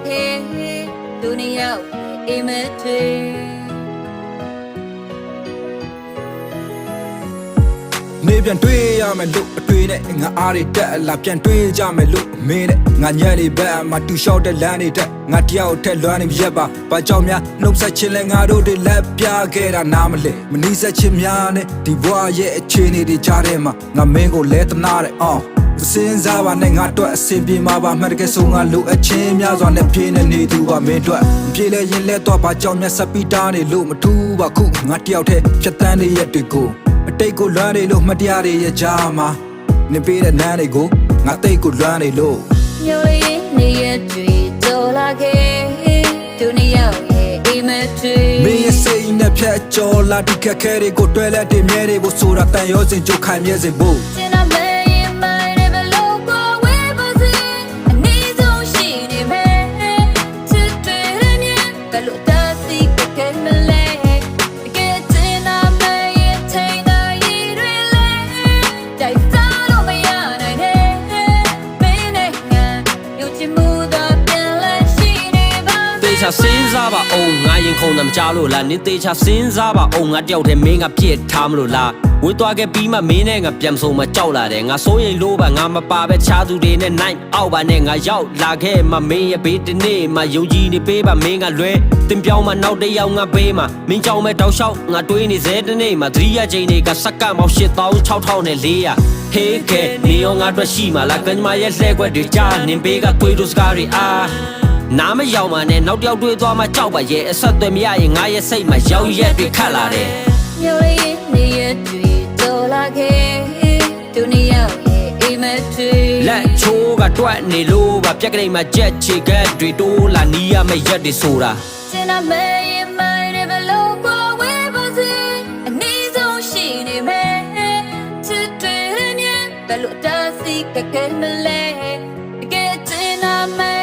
ke dunia imageနေပြန်တွေ့ရမယ်လို့အတွေ့နဲ့ငါအားတွေတက်လာပြန်တွေ့ကြမယ်လို့မင်းနဲ့ငါညံ့နေဘက်မှာတူလျှောက်တဲ့လမ်းတွေတက်ငါတယောက်ထက်လွမ်းနေရက်ပါဘာကြောင့်များနှုတ်ဆက်ချင်းလဲငါတို့တွေလက်ပြခဲ့တာနားမလဲမနီးဆက်ချင်းများနဲ့ဒီဘွားရဲ့အခြေအနေတွေကြားထဲမှာငါမင်းကိုလဲတနာတဲ့စဉ်းစားပါနဲ့ငါတို့အစင်ပြေမှာပါမှတ်တကယ်ဆိုငါလိုအချင်းများစွာနဲ့ပြင်းနေသူပါမင်းတို့ပြေလဲရင်လဲတော့ဘာကြောင့်များစပီတာနေလို့မထူးပါခုငါတယောက်တည်းဖြတ်တန်းနေရက်တွေကိုအတိတ်ကိုလွမ်းနေလို့မတရားတွေရဲ့ကြားမှာနေပေးတဲ့နန်းတွေကိုငါတိတ်ကိုလွမ်းနေလို့မျိုးလေးနေရတွေ့တော်လာခဲ့ဒုနီယာရဲ့အိမ်မက်တွေမင်းရဲ့စိတ်နဲ့ဖြတ်ကျော်လာဒီခက်ခဲတွေကိုတွဲလက်တင်မြဲတွေကိုဆိုတာတန်ရောစင်ကြိုခိုင်မြဲစေဖို့စဉ်းစားပါအောင်ငါရင်ခုန်တယ်မကြားလို့လားနင်းသေးချစဉ်းစားပါအောင်ငါတယောက်တည်းမင်းကပြစ်ထားမလို့လားဝေးသွားခဲ့ပြီးမှမင်းနဲ့ငါပြန်ဆုံမကြောက်လာတယ်ငါစိုးရိမ်လို့ပါငါမပါပဲခြားသူတွေနဲ့နိုင်အောက်ပါနဲ့ငါရောက်လာခဲ့မှမင်းရဲ့ဘေးတနေ့မှယုံကြည်နေပေးပါမင်းကလွဲတင်ပြောင်းမှနောက်တစ်ယောက်ငါပေးမှမင်းကြောင့်မဲ့တောက်လျှောက်ငါတွေးနေစေတနေ့မှသတိရချိန်တွေကစက္ကန့်ပေါင်း86,400ဟေးကဲနေရောငါတို့ရှိမှလားကံမရဲ့လှဲခွက်တွေကြားနင်ဘေးကတွေးတို့စကားတွေနားမရောက်မှနဲ့နောက်တယောက်တွေ့သွားမှကြောက်ပါရဲ့အဆက်အသွယ်မရရင်ငါရဲ့စိတ်မှာရောက်ရက်တွေခတ်လာတယ်မျိုးလေးနေရတွေ့တော်လာခဲ့ဒုနီယာရဲ့အိမ်မက်တွေလက်ချိုးကတွက်နေလို့ပါပြက်ကလေးမှာကြက်ချေကက်တွေတိုးလာနီးရမယ့်ရက်တွေဆိုတာစင်နာမဲရဲ့မိုင်းတွေဘလို့ပေါ်ဝဲပါစေအနည်းဆုံးရှိနေမယ်ချစ်တွေနဲ့ဘလို့တစီကကဲမလဲတကယ်စင်နာမဲ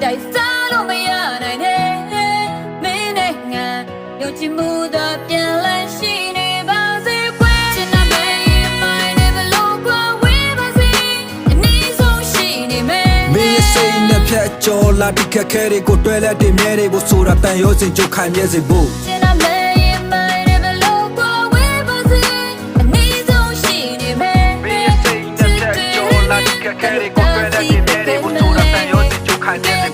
တိုက်စားလို့မရနိုင်နဲ့မင်းနဲ့ငါယုံကြည်မှုသာပြန်လည်ရှိနေပါစေကွယ်ချင်တာပဲမိုင်းနဲ့ဘလို့ကွာဝေးပါစေအနည်းဆုံးရှိနေမယ်မင်းရဲ့စိတ်နဲ့ဖြတ်ကျော်လာဒီခက်ခဲတွေကိုတွဲလက်တင်မြဲတွေကိုဆိုတာတန်ရောစင်ကြိုခိုင်မြဲစေဖို့ချင်တာပဲမိုင်းနဲ့ဘလို့ကွာဝေးပါစေအနည်းဆုံးရှိနေမယ်မင်းရဲ့စိတ်နဲ့ဖြတ်ကျော်လာဒီခက်ခဲတွေကိုတွဲလက်တင်မြဲတွေကိုဆိုတာတန်ရောစင်ကြိုခိုင်မြဲစေဖ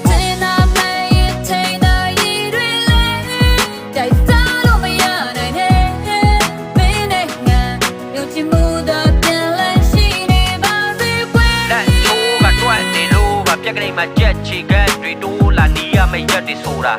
ို့ပြက်ကလေးမှာကြက်ချေကက်တွေတိုးလာနီးရမယ့်ရက်တွေဆိုတာ